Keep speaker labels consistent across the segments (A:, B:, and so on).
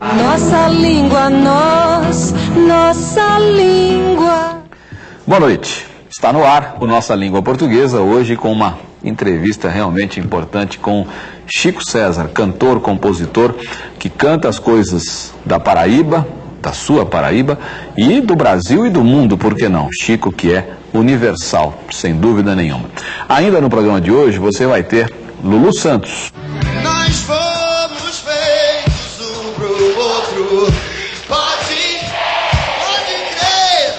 A: Nossa língua, nossa língua.
B: Boa noite. Está no ar o Nossa Língua Portuguesa, hoje com uma entrevista realmente importante com Chico César, cantor, compositor, que canta as coisas da Paraíba, da sua Paraíba, e do Brasil e do mundo, por que não? Chico, que é universal, sem dúvida nenhuma. Ainda no programa de hoje você vai ter Lulu Santos.
C: Nós fomos feitos um pro outro, pode crer.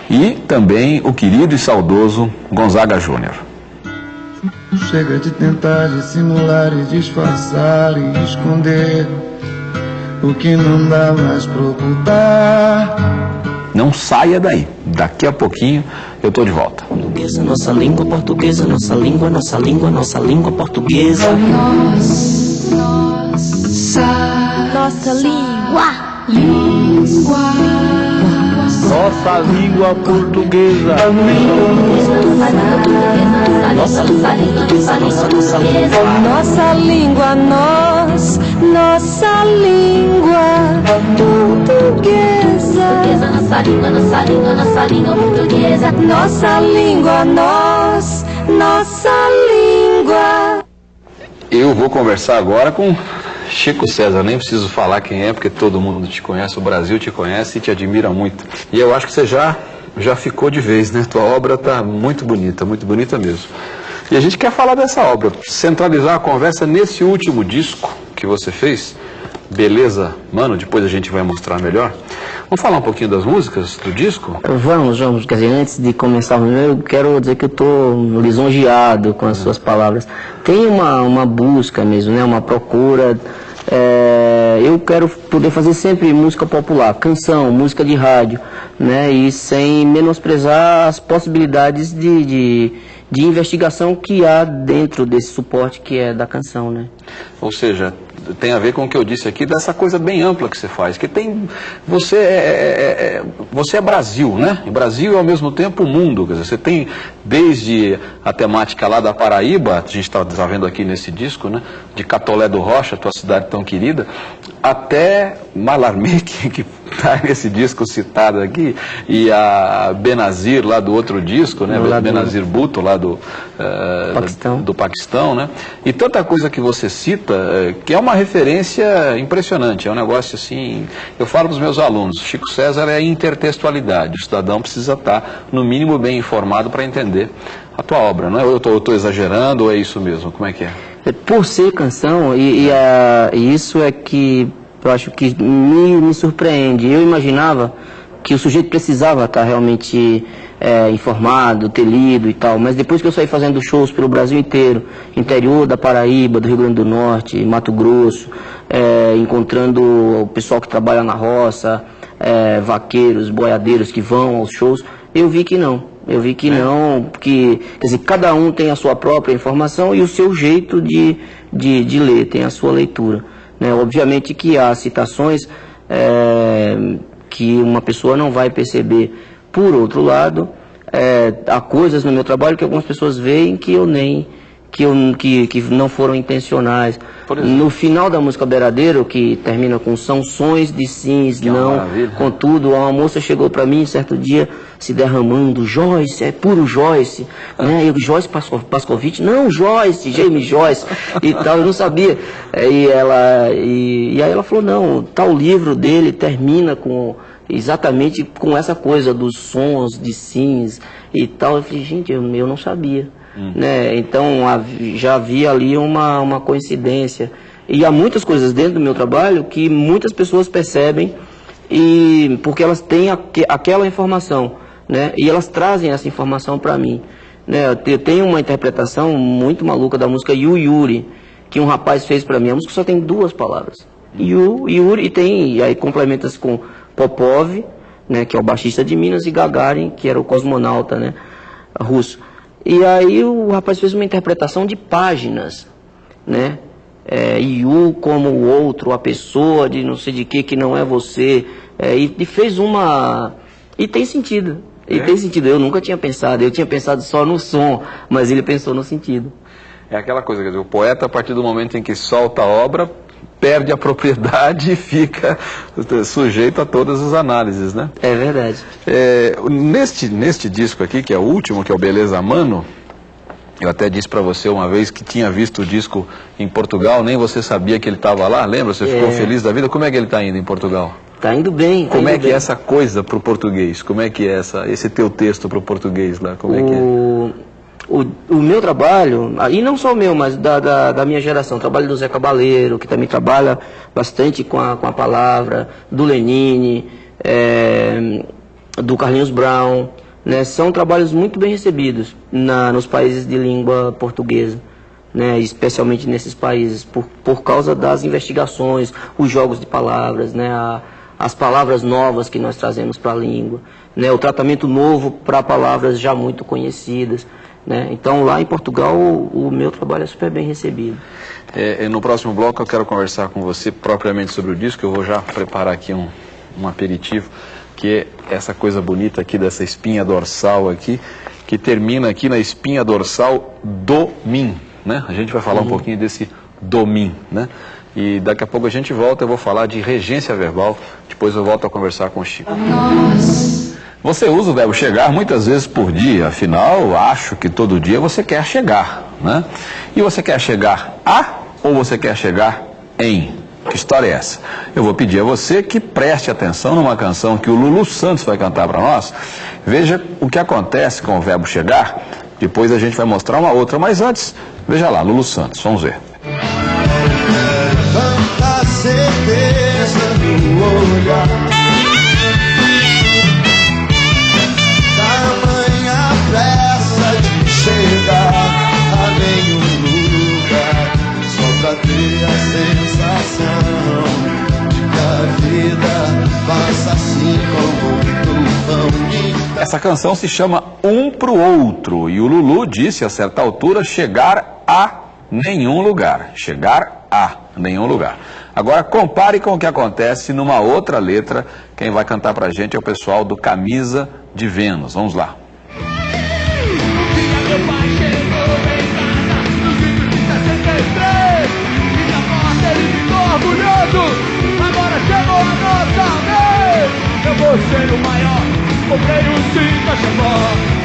B: E também o querido e saudoso Gonzaga Júnior.
D: Chega de tentar dissimular e disfarçar e esconder o que não dá mais pra ocultar.
B: Não saia daí, daqui a pouquinho eu tô de volta.
E: Portuguesa, nossa língua portuguesa, nossa língua, nossa língua, nossa língua portuguesa.
A: Nossa língua.
F: Nossa língua portuguesa.
A: Nossa língua, nossa língua portuguesa.
G: Nossa língua, nossa língua, nossa língua portuguesa.
A: Nossa língua, nossa língua.
B: Eu vou conversar agora com Chico César, nem preciso falar quem é, porque todo mundo te conhece, o Brasil te conhece e te admira muito. E eu acho que você já ficou de vez, né? Tua obra está muito bonita mesmo. E a gente quer falar dessa obra, centralizar a conversa nesse último disco que você fez. Beleza, mano, depois a gente vai mostrar melhor. Vamos falar um pouquinho das músicas do disco?
E: Vamos, quer dizer, antes de começar, eu quero dizer que eu estou lisonjeado com as suas palavras. Tem uma busca mesmo, né, uma procura. Eu quero poder fazer sempre música popular, canção, música de rádio, né, e sem menosprezar as possibilidades de investigação que há dentro desse suporte que é da canção, né?
B: Ou seja, tem a ver com o que eu disse aqui, dessa coisa bem ampla que você faz, que tem, você é Brasil, né? E Brasil é ao mesmo tempo o mundo, quer dizer, você tem desde a temática lá da Paraíba, a gente está vendo aqui nesse disco, né? De Catolé do Rocha, tua cidade tão querida, até Mallarmé, que está nesse disco citado aqui, e a Benazir lá do outro disco, né? Benazir Bhutto lá do Paquistão, né? E tanta coisa que você cita, que é uma referência impressionante, é um negócio assim, eu falo para os meus alunos, Chico César é intertextualidade, o cidadão precisa estar no mínimo bem informado para entender a tua obra, não é? Eu estou exagerando ou é isso mesmo? Como é que é?
E: Por ser canção, e isso é que eu acho que me surpreende. Eu imaginava que o sujeito precisava estar realmente informado, ter lido e tal, mas depois que eu saí fazendo shows pelo Brasil inteiro, interior da Paraíba, do Rio Grande do Norte, Mato Grosso, encontrando o pessoal que trabalha na roça, vaqueiros, boiadeiros que vão aos shows, eu vi que não. Quer dizer, cada um tem a sua própria informação e o seu jeito de ler, tem a sua leitura, né? Obviamente que há citações que uma pessoa não vai perceber. Por outro lado, há coisas no meu trabalho que algumas pessoas veem que que não foram intencionais. No final da música Beiradeiro, que termina com são sons de sims, não, contudo, uma moça chegou para mim certo dia se derramando, Joyce, é puro Joyce, né? Eu, Joyce Pascovitch, não, Joyce, Jamie Joyce e tal, eu não sabia. E aí ela falou, não, tal livro dele termina exatamente com essa coisa dos sons de sims e tal. Eu falei, gente, eu não sabia. Né? Então já havia ali uma coincidência. E há muitas coisas dentro do meu trabalho que muitas pessoas percebem porque elas têm aquela informação, né? E elas trazem essa informação para mim, né? Eu tenho uma interpretação muito maluca da música Yuri, que um rapaz fez para mim. A música só tem 2 palavras, Yuri, e aí complementa-se com Popov, né, que é o baixista de Minas, e Gagarin, que era o cosmonauta, né, russo. E aí o rapaz fez uma interpretação de páginas, né? Yu como o outro, a pessoa de não sei de que não é você. E fez uma... E tem sentido. Tem sentido. Eu nunca tinha pensado. Eu tinha pensado só no som, mas ele pensou no sentido.
B: É aquela coisa, quer dizer, o poeta, a partir do momento em que solta a obra, perde a propriedade e fica sujeito a todas as análises, né?
E: É verdade.
B: Neste disco aqui, que é o último, que é o Beleza Mano, eu até disse para você uma vez que tinha visto o disco em Portugal, nem você sabia que ele estava lá, lembra? Você ficou feliz da vida? Como é que ele está indo em Portugal?
E: Tá indo bem.
B: Como é que é essa coisa para o português? Como é que é esse teu texto para o português lá? Como é que é?
E: O meu trabalho, e não só o meu, mas da minha geração, o trabalho do Zé Cabaleiro, que também trabalha bastante com a palavra, do Lenine, do Carlinhos Brown, né, são trabalhos muito bem recebidos nos países de língua portuguesa, né, especialmente nesses países, por causa das investigações, os jogos de palavras, né, as palavras novas que nós trazemos para a língua, né, o tratamento novo para palavras já muito conhecidas. Né? Então, lá em Portugal, o meu trabalho é super bem recebido.
B: No próximo bloco eu quero conversar com você propriamente sobre o disco. Eu vou já preparar aqui um aperitivo, que é essa coisa bonita aqui dessa espinha dorsal aqui, que termina aqui na espinha dorsal do Min, né? A gente vai falar um pouquinho desse do Min, né? E daqui a pouco a gente volta, eu vou falar de regência verbal, depois eu volto a conversar com o Chico. Você usa o verbo chegar muitas vezes por dia, afinal, acho que todo dia você quer chegar, né? E você quer chegar a ou você quer chegar em? Que história é essa? Eu vou pedir a você que preste atenção numa canção que o Lulu Santos vai cantar para nós. Veja o que acontece com o verbo chegar, depois a gente vai mostrar uma outra, mas antes, veja lá, Lulu Santos, vamos ver.
C: Tanta certeza no olhar, tamanha pressa de chegar a nenhum lugar, só pra ter a sensação de que a vida passa assim como um tufão.
B: Essa canção se chama Um Pro Outro e o Lulu disse a certa altura chegar a nenhum lugar. Chegar a nenhum lugar. Agora compare com o que acontece numa outra letra. Quem vai cantar pra gente é o pessoal do Camisa de Vênus. Vamos lá.
H: Meu pai chegou em casa no vídeo de 63 e na porta ele ficou orgulhoso. Agora chegou a nossa vez. Eu vou ser o maior, comprei um Cinca Chambor.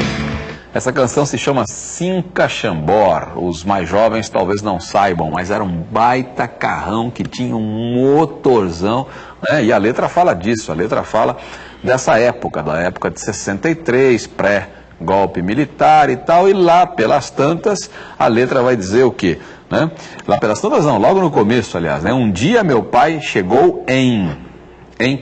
B: Essa canção se chama Cinca Chambor. Os mais jovens talvez não saibam, mas era um baita carrão que tinha um motorzão, né? E a letra fala disso, a letra fala dessa época, da época de 63, pré-golpe militar e tal, e lá pelas tantas a letra vai dizer o quê? Né? Lá pelas tantas não, logo no começo, aliás, né? Um dia meu pai chegou em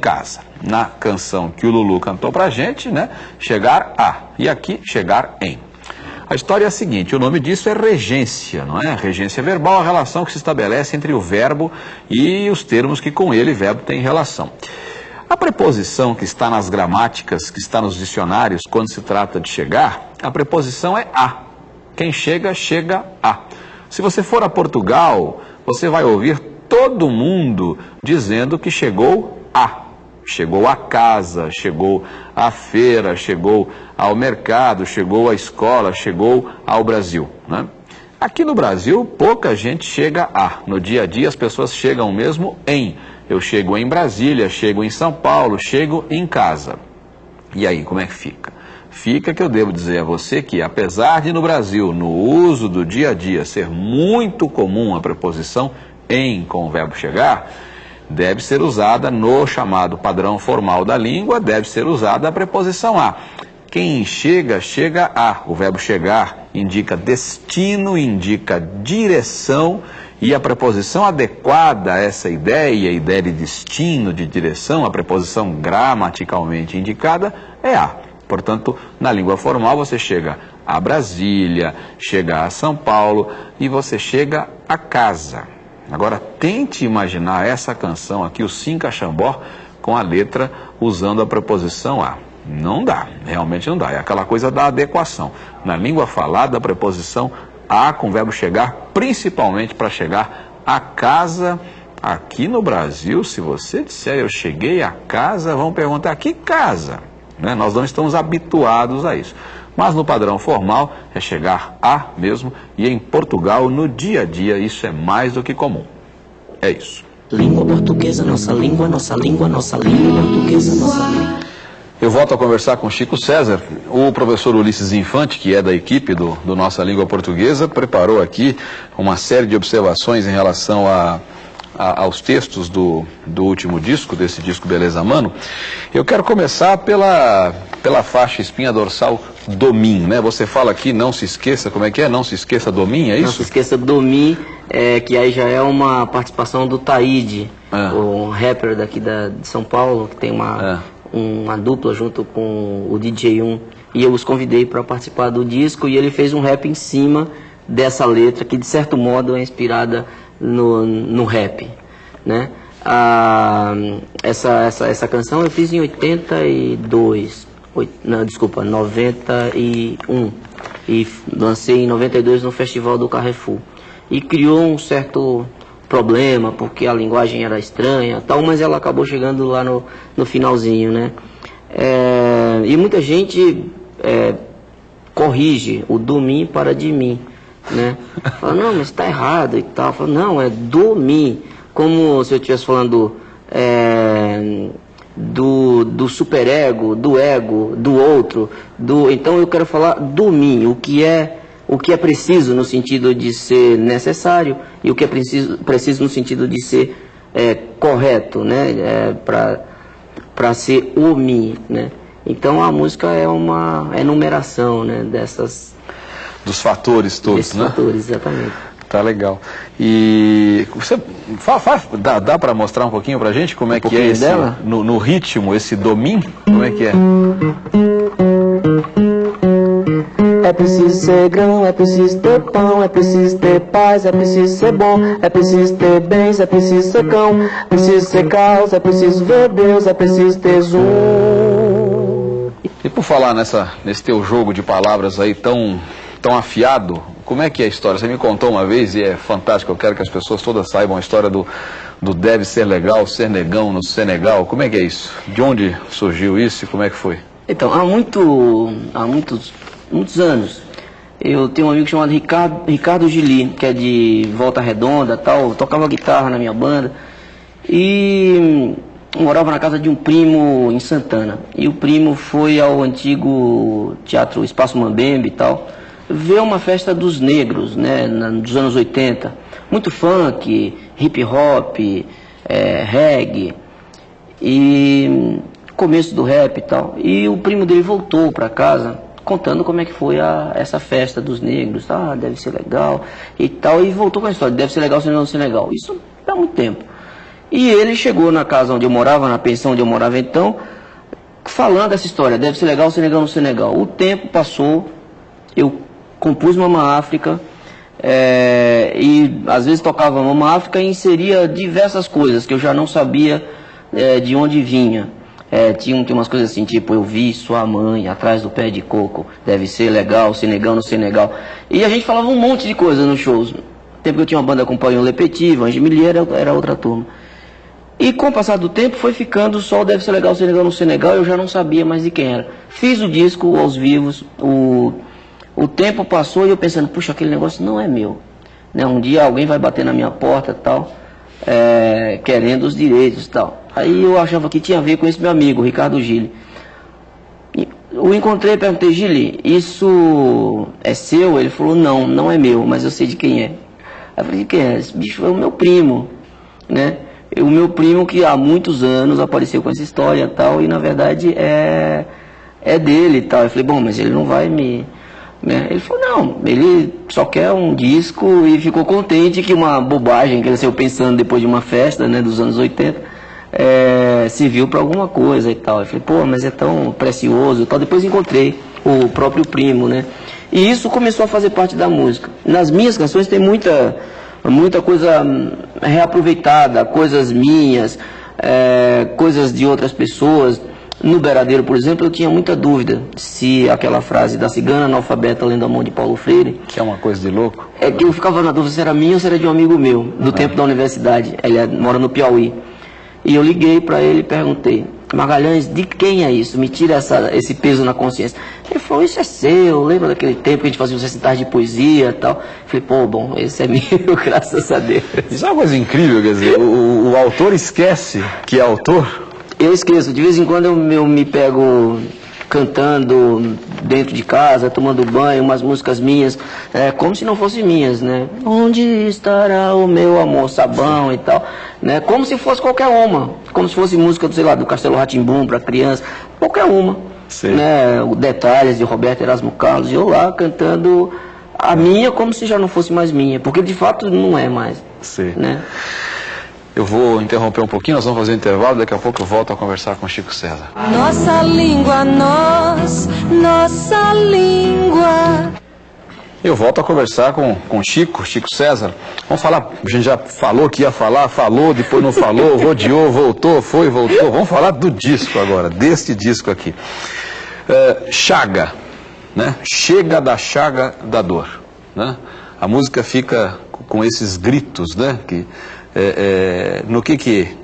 B: casa. Na canção que o Lulu cantou pra gente, né? Chegar a. E aqui, chegar em. A história é a seguinte, o nome disso é regência, não é? Regência verbal, a relação que se estabelece entre o verbo e os termos que com ele, verbo, tem relação. A preposição que está nas gramáticas, que está nos dicionários, quando se trata de chegar, a preposição é a. Quem chega, chega a. Se você for a Portugal, você vai ouvir todo mundo dizendo que chegou a. Chegou à casa, chegou à feira, chegou ao mercado, chegou à escola, chegou ao Brasil, né? Aqui no Brasil, pouca gente chega a. No dia a dia, as pessoas chegam mesmo em. Eu chego em Brasília, chego em São Paulo, chego em casa. E aí, como é que fica? Fica que eu devo dizer a você que, apesar de no Brasil, no uso do dia a dia, ser muito comum a preposição em com o verbo chegar, deve ser usada no chamado padrão formal da língua, deve ser usada a preposição a. Quem chega, chega a. O verbo chegar indica destino, indica direção, e a preposição adequada a essa ideia, a ideia de destino, de direção, a preposição gramaticalmente indicada é a. Portanto, na língua formal você chega a Brasília, chega a São Paulo e você chega a casa. Agora, tente imaginar essa canção aqui, o Cinca Chambor, com a letra usando a preposição a. Não dá, realmente não dá. É aquela coisa da adequação. Na língua falada, a preposição a com o verbo chegar, principalmente para chegar a casa. Aqui no Brasil, se você disser eu cheguei a casa, vão perguntar que casa? Né? Nós não estamos habituados a isso. Mas no padrão formal é chegar a mesmo, e em Portugal, no dia a dia, isso é mais do que comum. É isso.
E: língua portuguesa, nossa língua, nossa língua, nossa língua portuguesa, nossa língua.
B: Eu volto a conversar com Chico César. O professor Ulisses Infante, que é da equipe do Nossa Língua Portuguesa, preparou aqui uma série de observações em relação aos textos do último disco, desse disco Beleza Mano. Eu quero começar pela faixa espinha dorsal do Mim, né? Você fala aqui, não se esqueça, como é que é? Não se esqueça do Mim, é isso?
E: Não se esqueça do Mim, que aí já é uma participação do Taíde, o rapper daqui de São Paulo, que tem uma dupla junto com o DJ1, e eu os convidei para participar do disco, e ele fez um rap em cima dessa letra, que de certo modo é inspirada no rap, né? Essa canção eu fiz em 91, e lancei em 92 no Festival do Carrefour, e criou um certo problema, porque a linguagem era estranha, tal, mas ela acabou chegando lá no finalzinho, né? E muita gente corrige o do mim para de mim, né? Fala, não, mas está errado e tal. Fala, não, é do mim, como se eu estivesse falando do superego, do ego, do outro, então eu quero falar do mim, o que é preciso no sentido de ser necessário e o que é preciso no sentido de ser correto, né? Para ser o mim, né? Então a música é uma enumeração, né?
B: Dos fatores todos,
E: desses
B: né?
E: fatores, exatamente.
B: Tá legal. E você dá para mostrar um pouquinho pra gente como é que é esse
E: dela?
B: No ritmo, esse do Mim? Como é que é?
E: É preciso ser grão, é preciso ter pão, é preciso ter paz, é preciso ser bom, é preciso ter bens, é preciso ser cão, é preciso ser caos, é preciso ver Deus, é preciso ter zoom.
B: E por falar nesse teu jogo de palavras aí tão afiado, como é que é a história? Você me contou uma vez e é fantástico, eu quero que as pessoas todas saibam a história do deve ser legal, ser negão no Senegal. Como é que é isso? De onde surgiu isso e como é que foi?
E: Então, há muitos anos, eu tenho um amigo chamado Ricardo Gili, que é de Volta Redonda, tal, tocava guitarra na minha banda, e morava na casa de um primo em Santana. E o primo foi ao antigo Teatro Espaço Mambembe e tal, ver uma festa dos negros, né, dos anos 80, muito funk, hip hop, reggae, e começo do rap e tal. E o primo dele voltou para casa contando como é que foi essa festa dos negros, deve ser legal e tal, e voltou com a história, deve ser legal, se não ser legal. Isso há muito tempo. E ele chegou na casa onde eu morava, na pensão onde eu morava então, falando essa história, deve ser legal, ser não ser legal. O tempo passou, eu compus Mama África, e às vezes tocava Mama África e inseria diversas coisas que eu já não sabia de onde vinha. Tinha umas coisas assim, tipo, eu vi sua mãe atrás do pé de coco, deve ser legal, Senegal, não Senegal. E a gente falava um monte de coisa nos shows. No tempo que eu tinha uma banda com o Paulinho Lepetit, Ange Millier, era outra turma. E com o passar do tempo foi ficando só deve ser legal, Senegal, não Senegal, eu já não sabia mais de quem era. Fiz o disco aos vivos, o tempo passou e eu pensando, puxa, aquele negócio não é meu, né? Um dia alguém vai bater na minha porta e tal, querendo os direitos e tal. Aí eu achava que tinha a ver com esse meu amigo, Ricardo Gili. O encontrei e perguntei, Gili, isso é seu? Ele falou, não é meu, mas eu sei de quem é. Aí eu falei, de quem é? Esse bicho é o meu primo, né? O meu primo que há muitos anos apareceu com essa história e tal, e na verdade é dele e tal. Eu falei, bom, mas ele não vai me... Né? Ele falou, não, ele só quer um disco e ficou contente que uma bobagem que ele saiu pensando depois de uma festa, né, dos anos 80, serviu para alguma coisa e tal. Eu falei, pô, mas é tão precioso e tal. Depois encontrei o próprio primo, né? E isso começou a fazer parte da música. Nas minhas canções tem muita coisa reaproveitada, coisas minhas, coisas de outras pessoas. No Beradeiro, por exemplo, eu tinha muita dúvida se aquela frase da cigana analfabeta lendo a mão de Paulo Freire,
B: que é uma coisa de louco,
E: que eu ficava na dúvida se era minha ou se era de um amigo meu, do tempo da universidade. Ele mora no Piauí. E eu liguei para ele e perguntei. Magalhães, de quem é isso? Me tira esse peso na consciência. Ele falou, isso é seu, lembra daquele tempo que a gente fazia os recitais de poesia e tal? Eu falei, pô, bom, esse é meu, graças a Deus.
B: Isso é uma coisa incrível, quer dizer, o autor esquece que é autor?
E: Eu esqueço, de vez em quando eu me pego cantando dentro de casa, tomando banho, umas músicas minhas, como se não fossem minhas, né? Onde estará o meu amor, sabão e tal, né? Como se fosse qualquer uma, como se fosse música, sei lá, do Castelo Rá-Tim-Bum para criança, qualquer uma, né? Detalhes de Roberto Erasmo Carlos, e eu lá cantando a minha como se já não fosse mais minha, porque de fato não é mais, né?
B: Eu vou interromper um pouquinho, nós vamos fazer um intervalo, daqui a pouco eu volto a conversar com Chico César.
A: Nossa língua, nossa língua.
B: Eu volto a conversar com Chico César. Vamos falar, a gente já falou que ia falar, falou, depois não falou, rodeou, voltou, foi, voltou. Vamos falar do disco agora, deste disco aqui. Chaga, né? Chega da chaga da dor, né? A música fica com esses gritos, né?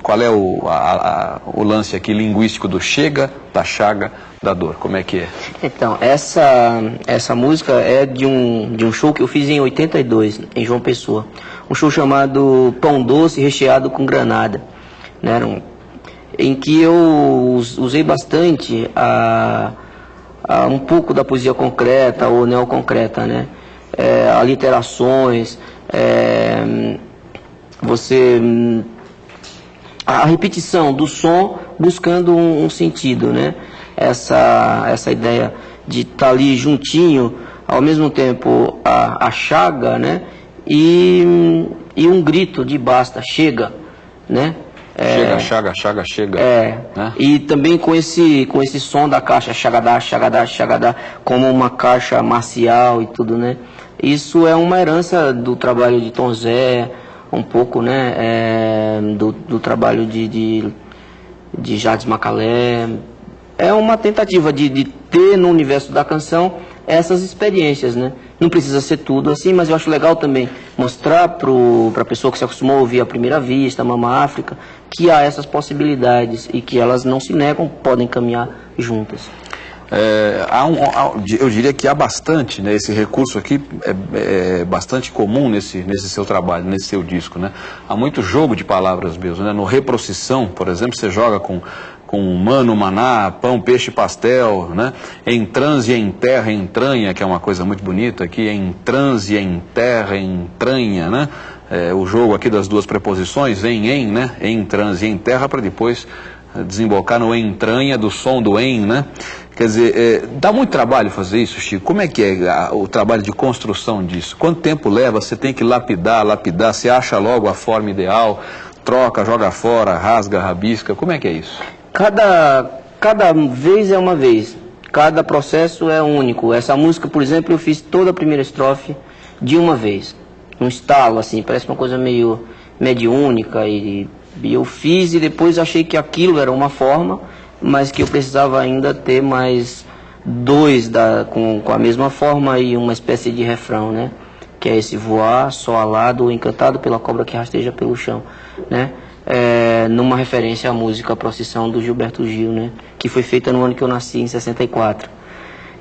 B: Qual é o lance aqui linguístico do chega, da chaga, da dor? Como é que é?
E: Então, essa música é de um show que eu fiz em 82, em João Pessoa. Um show chamado Pão Doce Recheado com Granada, né? Em que eu usei bastante um pouco da poesia concreta ou neoconcreta, né? Aliterações, a repetição do som buscando um sentido, né? Essa ideia de estar ali juntinho, ao mesmo tempo a chaga, né? E um grito de basta, chega, né?
B: Chega, chaga, chega.
E: Né? E também com esse som da caixa, chagadá, chagadá, chagadá, como uma caixa marcial e tudo, né? Isso é uma herança do trabalho de Tom Zé, um pouco, né, do trabalho de Jardim Macalé. É uma tentativa de ter no universo da canção essas experiências, né? Não precisa ser tudo assim, mas eu acho legal também mostrar para a pessoa que se acostumou a ouvir à primeira vista, Mama África, que há essas possibilidades e que elas não se negam, podem caminhar juntas.
B: Eu diria que há bastante, né, esse recurso aqui é bastante comum nesse seu trabalho, nesse seu disco, né? Há muito jogo de palavras mesmo, né? No Reprocissão, por exemplo, você joga com mano, maná, pão, peixe, pastel, né? Em transe, em terra, entranha, que é uma coisa muito bonita aqui, em transe, em terra, entranha, né? O jogo aqui das duas preposições, né? Em transe, em terra, para depois desembocar no entranha do som do né? Quer dizer, dá muito trabalho fazer isso, Chico. Como é que é o trabalho de construção disso? Quanto tempo leva? Você tem que lapidar, você acha logo a forma ideal, troca, joga fora, rasga, rabisca, como é que é isso?
E: Cada vez é uma vez, cada processo é único. Essa música, por exemplo, eu fiz toda a primeira estrofe de uma vez, um estalo assim, parece uma coisa meio mediúnica, e eu fiz e depois achei que aquilo era uma forma, mas que eu precisava ainda ter mais dois com a mesma forma e uma espécie de refrão, né? Que é esse voar, só alado, encantado pela cobra que rasteja pelo chão, né? Numa referência à música Procissão do Gilberto Gil, né? Que foi feita no ano que eu nasci, em 64.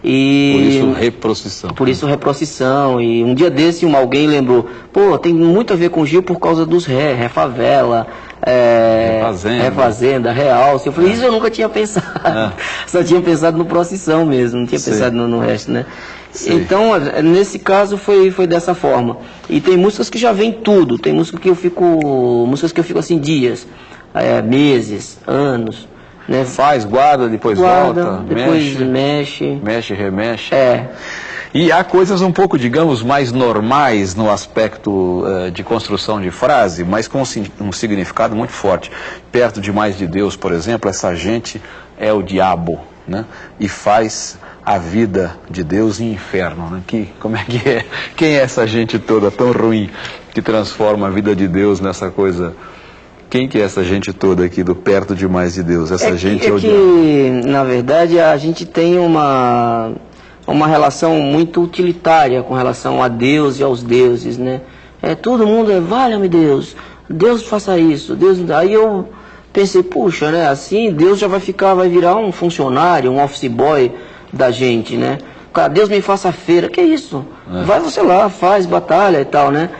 B: Por isso Reprocissão.
E: Por isso Reprocissão. E um dia desse alguém lembrou, pô, tem muito a ver com Gil por causa dos Refavela, Refazenda, Realce. Eu falei, isso eu nunca tinha pensado. Só tinha pensado no Procissão mesmo, não tinha pensado no resto, né? Sim. Então, nesse caso foi dessa forma. E tem músicas que já vem tudo. Tem músicas que eu fico assim dias, meses, anos. Né?
B: Faz, guarda, depois volta,
E: depois mexe,
B: remexe. E há coisas um pouco, digamos, mais normais no aspecto de construção de frase, mas com um significado muito forte. Perto demais de Deus, por exemplo, essa gente é o diabo, né? E faz a vida de Deus em inferno, né? Como é que é? Quem é essa gente toda tão ruim que transforma a vida de Deus nessa coisa? Quem que é essa gente toda aqui do perto demais de Deus? Essa gente é o diabo.
E: Na verdade, a gente tem uma relação muito utilitária com relação a Deus e aos deuses, né? Todo mundo valha-me Deus, Deus faça isso, Deus... Aí eu Pensei, puxa, né? Assim Deus já vai virar um funcionário, um office boy da gente, né? Cara, Deus me faça feira, que isso? Vai você lá, faz batalha e tal, né?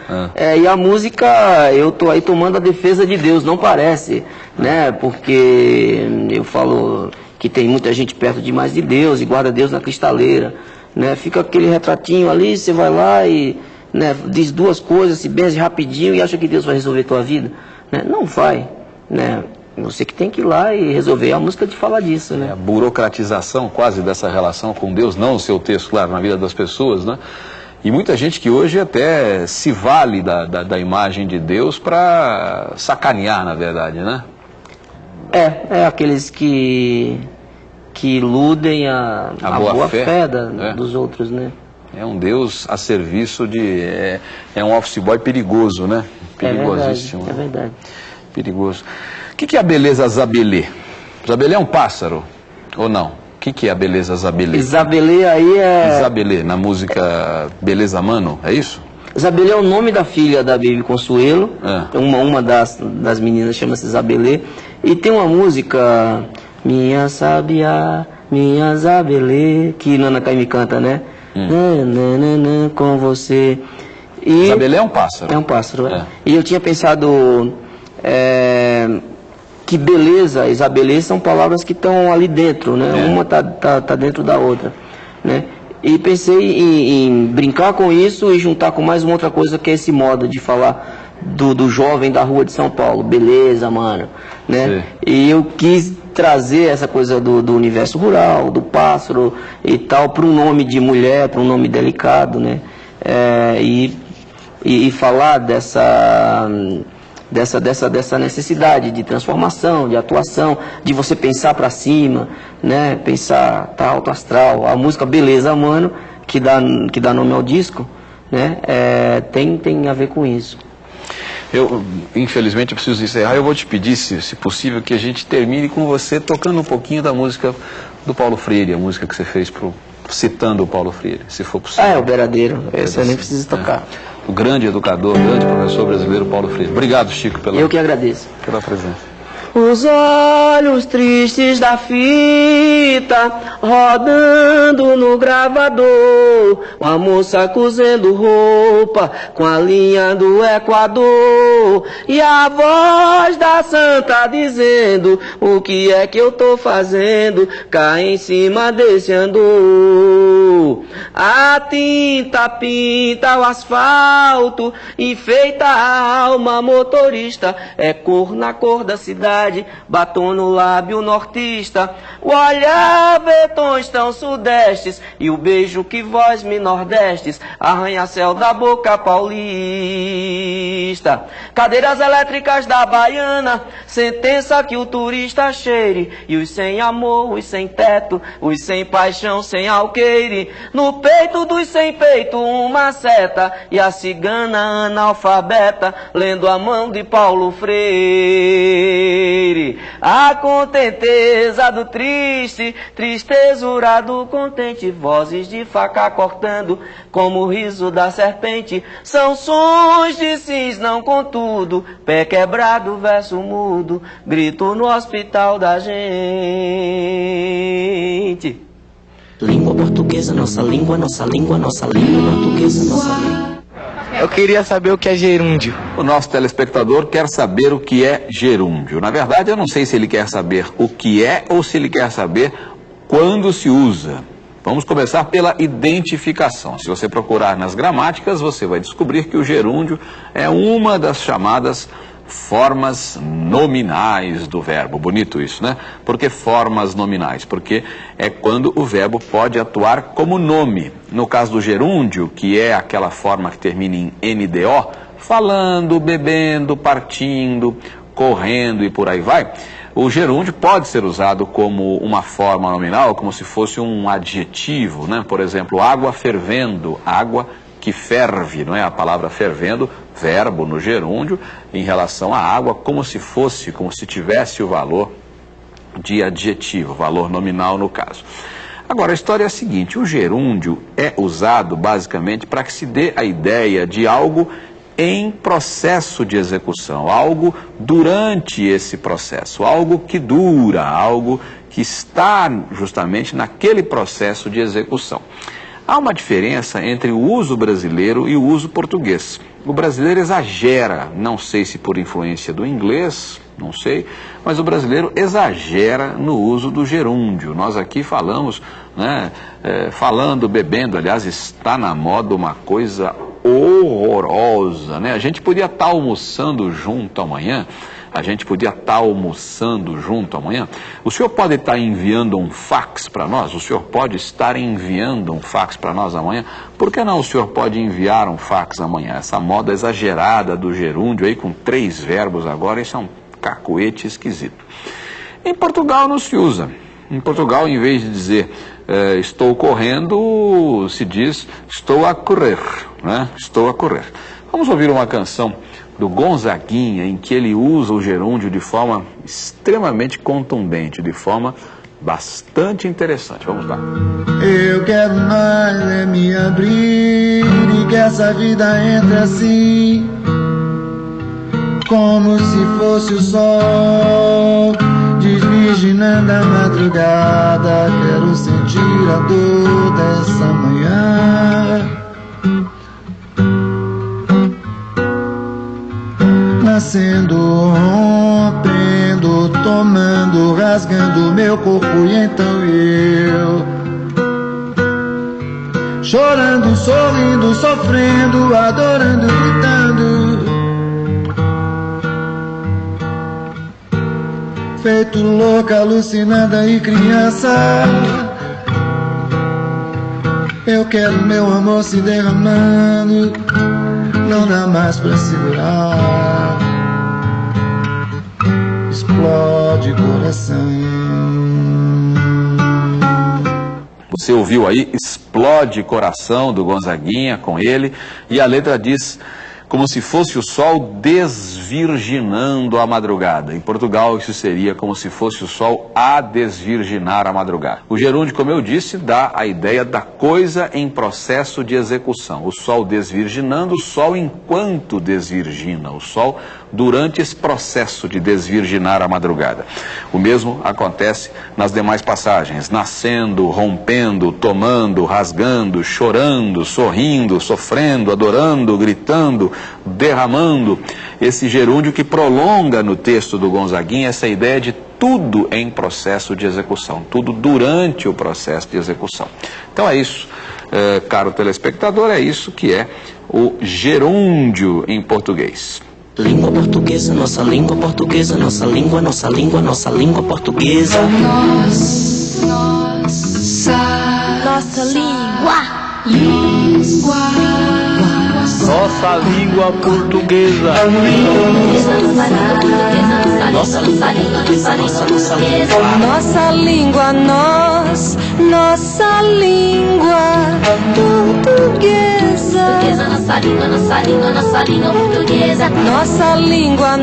E: E a música, eu tô aí tomando a defesa de Deus, não parece, né? Porque eu falo que tem muita gente perto demais de Deus e guarda Deus na cristaleira, né? Fica aquele retratinho ali, você vai lá e, né, diz duas coisas, se benze rapidinho e acha que Deus vai resolver tua vida, né? Não vai, né? Você que tem que ir lá e resolver. A música te fala disso, né?
B: A burocratização quase dessa relação com Deus, não o seu texto, claro, na vida das pessoas, né? E muita gente que hoje até se vale da imagem de Deus para sacanear, na verdade, né?
E: É aqueles que iludem a boa fé dos outros, né?
B: É um Deus a serviço de... É um office boy perigoso, né? Perigosíssimo.
E: É verdade.
B: Perigoso. O que é a beleza Zabelê? Zabelê é um pássaro, ou não? O que é a beleza Zabelê?
E: Zabelê aí é...
B: Zabelê, na música Beleza Mano, é isso?
E: Zabelê é o nome da filha da Baby Consuelo. Uma das meninas chama-se Zabelê. E tem uma música, Minha Sabiá, Minha Zabelê, que Nana Caymmi canta, né? Com você. E
B: Zabelê é um pássaro.
E: É um pássaro, E eu tinha pensado... que beleza e Zabelê são palavras que estão ali dentro, né? Uma tá dentro da outra, né? E pensei em brincar com isso e juntar com mais uma outra coisa, que é esse modo de falar do jovem da rua de São Paulo. Beleza, mano, né? E eu quis trazer essa coisa do universo rural, do pássaro e tal, para um nome de mulher, para um nome delicado, né? E falar dessa necessidade de transformação, de atuação, de você pensar para cima, né? Pensar, tá alto astral. A música Beleza, Mano, que dá nome ao disco, né? Tem a ver com isso.
B: Infelizmente, eu preciso encerrar. Eu vou te pedir, se possível, que a gente termine com você tocando um pouquinho da música do Paulo Freire, a música que você fez citando o Paulo Freire, se for possível.
E: É o verdadeiro. Esse eu nem preciso tocar.
B: O grande educador, o grande professor brasileiro Paulo Freire. Obrigado, Chico,
E: Eu que agradeço.
B: Pela presença.
E: Os olhos tristes da fita rodando no gravador, uma moça cozendo roupa com a linha do Equador, e a voz da santa dizendo: o que é que eu tô fazendo cá em cima desse andor? A tinta pinta o asfalto, enfeita a alma motorista, é cor na cor da cidade, batom no lábio nortista, o olhar vê tons tão sudestes, e o beijo que vós me nordestes, arranha-céu da boca paulista. Cadeiras elétricas da baiana, sentença que o turista cheire, e os sem amor, os sem teto, os sem paixão, sem alqueire, no peito dos sem peito uma seta, e a cigana analfabeta, lendo a mão de Paulo Freire. A contenteza do triste, tristezura do contente, vozes de faca cortando, como o riso da serpente, são sons de cis, não contudo, pé quebrado, verso mudo, grito no hospital da gente. Língua portuguesa, nossa língua, nossa língua, nossa língua portuguesa, nossa língua.
I: Eu queria saber o que é gerúndio.
B: O nosso telespectador quer saber o que é gerúndio. Na verdade, eu não sei se ele quer saber o que é ou se ele quer saber quando se usa. Vamos começar pela identificação. Se você procurar nas gramáticas, você vai descobrir que o gerúndio é uma das chamadas formas nominais do verbo. Bonito isso, né? Por que formas nominais? Porque é quando o verbo pode atuar como nome. No caso do gerúndio, que é aquela forma que termina em NDO, falando, bebendo, partindo, correndo e por aí vai, o gerúndio pode ser usado como uma forma nominal, como se fosse um adjetivo, né? Por exemplo, água fervendo, água que ferve, não é? A palavra fervendo, verbo no gerúndio, em relação à água, como se fosse, como se tivesse o valor de adjetivo, valor nominal no caso. Agora, a história é a seguinte: o gerúndio é usado basicamente para que se dê a ideia de algo em processo de execução, algo durante esse processo, algo que dura, algo que está justamente naquele processo de execução. Há uma diferença entre o uso brasileiro e o uso português. O brasileiro exagera, não sei se por influência do inglês, não sei, mas o brasileiro exagera no uso do gerúndio. Nós aqui falamos, né, falando, bebendo, aliás, está na moda uma coisa horrorosa, né? A gente podia estar almoçando junto amanhã, O senhor pode estar enviando um fax para nós? O senhor pode estar enviando um fax para nós amanhã? Por que não o senhor pode enviar um fax amanhã? Essa moda exagerada do gerúndio aí com 3 verbos agora, isso é um cacuete esquisito. Em Portugal não se usa. Em Portugal, em vez de dizer estou correndo, se diz estou a correr, né? Estou a correr. Vamos ouvir uma canção do Gonzaguinha, em que ele usa o gerúndio de forma extremamente contundente, de forma bastante interessante. Vamos lá.
D: Eu quero mais é me abrir e que essa vida entre assim, como se fosse o sol desvirginando a madrugada. Quero sentir a dor dessa manhã, nascendo, rompendo, tomando, rasgando meu corpo. E então eu, chorando, sorrindo, sofrendo, adorando, gritando, feito louca, alucinada e criança. Eu quero meu amor se derramando, não dá mais pra segurar. Explode coração.
B: Você ouviu aí Explode Coração, do Gonzaguinha, com ele, e a letra diz como se fosse o sol desvirginando a madrugada. Em Portugal isso seria como se fosse o sol a desvirginar a madrugada. O gerúndio, como eu disse, dá a ideia da coisa em processo de execução. O sol desvirginando, o sol enquanto desvirgina, o sol durante esse processo de desvirginar a madrugada. O mesmo acontece nas demais passagens, nascendo, rompendo, tomando, rasgando, chorando, sorrindo, sofrendo, adorando, gritando, derramando. Esse gerúndio que prolonga no texto do Gonzaguinha essa ideia de tudo em processo de execução, tudo durante o processo de execução. Então é isso, caro telespectador, é isso que é o gerúndio em português.
E: Língua portuguesa, nossa língua portuguesa, nossa língua, nossa língua, nossa língua portuguesa.
A: Nossa língua.
F: Nossa língua portuguesa.
G: Nossa língua
A: Nossa língua, nossa língua portuguesa.
G: nossa língua portuguesa.
A: Nossa língua,